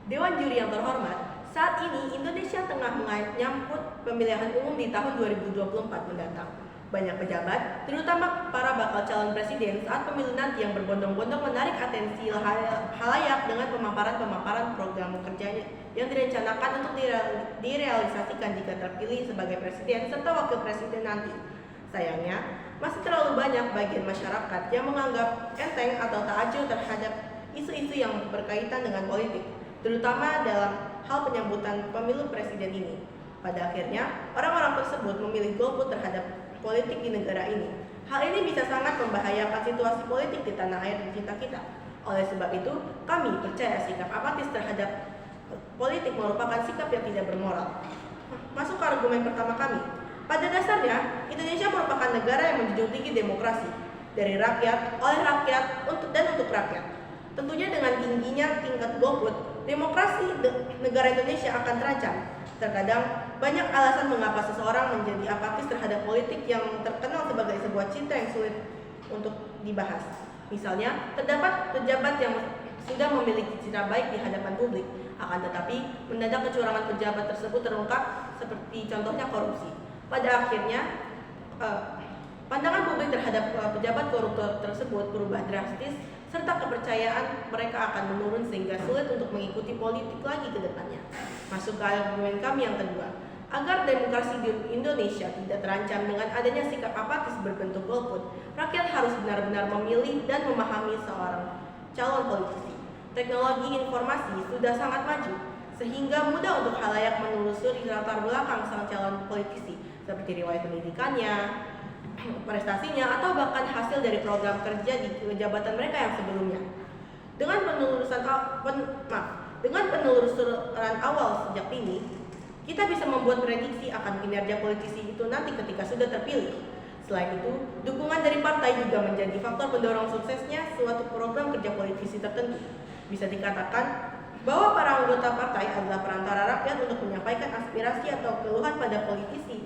Dewan Juri yang terhormat, saat ini Indonesia tengah menyambut pemilihan umum di tahun 2024 mendatang. Banyak pejabat, terutama para bakal calon presiden saat pemilu nanti yang berbondong-bondong menarik atensi halayak dengan pemaparan-pemaparan program kerjanya yang direncanakan untuk direalisasikan jika terpilih sebagai presiden serta wakil presiden nanti. Sayangnya, masih terlalu banyak bagian masyarakat yang menganggap enteng atau tak acuh terhadap isu-isu yang berkaitan dengan politik, terutama dalam hal penyambutan pemilu presiden ini. Pada akhirnya, orang-orang tersebut memilih golput terhadap politik di negara ini. Hal ini bisa sangat membahayakan situasi politik di tanah air tercinta kita. Oleh sebab itu, kami percaya sikap apatis terhadap politik merupakan sikap yang tidak bermoral. Masuk ke argumen pertama kami. Pada dasarnya, Indonesia merupakan negara yang menjunjung tinggi demokrasi, dari rakyat, oleh rakyat, dan untuk rakyat. Tentunya dengan tingginya tingkat golput, demokrasi negara Indonesia akan terancam. Terkadang banyak alasan mengapa seseorang menjadi apatis terhadap politik yang terkenal sebagai sebuah cinta yang sulit untuk dibahas. Misalnya, terdapat pejabat yang sudah memiliki citra baik di hadapan publik, akan tetapi mendadak kecurangan pejabat tersebut terungkap seperti contohnya korupsi. Pada akhirnya, pandangan publik terhadap pejabat koruptor tersebut berubah drastis, serta kepercayaan mereka akan menurun sehingga sulit untuk mengikuti politik lagi ke depannya. Masuk ke argumen kami yang kedua. Agar demokrasi di Indonesia tidak terancam dengan adanya sikap apatis berbentuk golput, rakyat harus benar-benar memilih dan memahami seorang calon politisi. Teknologi informasi sudah sangat maju, sehingga mudah untuk khalayak menelusuri latar belakang sang calon politisi, seperti riwayat pendidikannya, prestasinya, atau bahkan hasil dari program kerja di jabatan mereka yang sebelumnya. Dengan penelusuran awal sejak dini, kita bisa membuat prediksi akan kinerja politisi itu nanti ketika sudah terpilih. Selain itu, dukungan dari partai juga menjadi faktor pendorong suksesnya suatu program kerja politisi tertentu. Bisa dikatakan bahwa para anggota partai adalah perantara rakyat untuk menyampaikan aspirasi atau keluhan pada politisi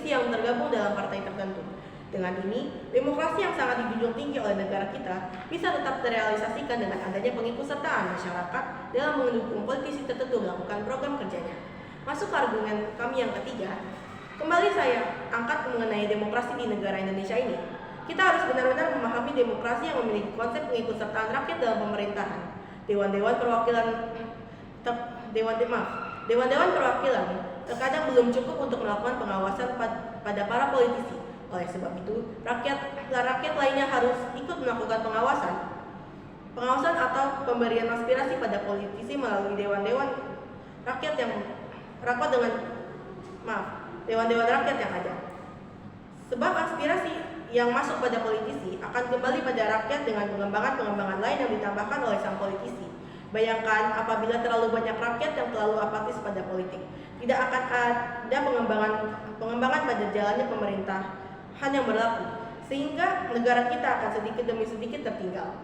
yang tergabung dalam partai tertentu. Dengan ini, demokrasi yang sangat dijunjung tinggi oleh negara kita bisa tetap terrealisasikan dengan adanya pengikutsertaan masyarakat dalam mendukung politisi tertentu melakukan program kerjanya. Masuk ke argumen kami yang ketiga, kembali saya angkat mengenai demokrasi di negara Indonesia ini. Kita harus benar-benar memahami demokrasi yang memiliki konsep pengikutsertaan rakyat dalam pemerintahan. Dewan-dewan perwakilan terkadang belum cukup untuk melakukan pengawasan pada para politisi. Oleh sebab itu, rakyat lainnya harus ikut melakukan pengawasan atau pemberian aspirasi pada politisi melalui dewan-dewan rakyat yang yang ada. Sebab aspirasi yang masuk pada politisi akan kembali pada rakyat dengan pengembangan lain yang ditambahkan oleh sang politisi. Bayangkan apabila terlalu banyak rakyat yang terlalu apatis pada politik, tidak akan ada pengembangan pada jalannya pemerintahan yang berlaku, sehingga negara kita akan sedikit demi sedikit tertinggal.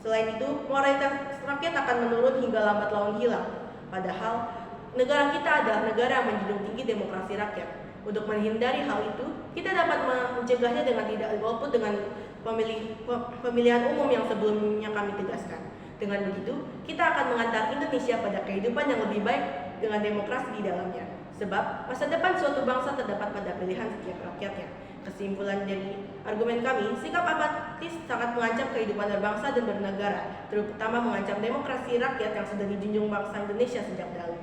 Selain itu, moralitas rakyat akan menurun hingga lambat laun hilang. Padahal, negara kita adalah negara yang menjunjung tinggi demokrasi rakyat. Untuk menghindari hal itu, kita dapat mencegahnya dengan tidak golput dengan pemilihan umum yang sebelumnya kami tegaskan. Dengan begitu, kita akan mengantar Indonesia pada kehidupan yang lebih baik dengan demokrasi di dalamnya. Sebab, masa depan suatu bangsa terdapat pada pilihan setiap rakyatnya. Kesimpulan dari argumen kami, sikap apatis sangat mengancam kehidupan berbangsa dan bernegara, terutama mengancam demokrasi rakyat yang sudah dijunjung bangsa Indonesia sejak dahulu.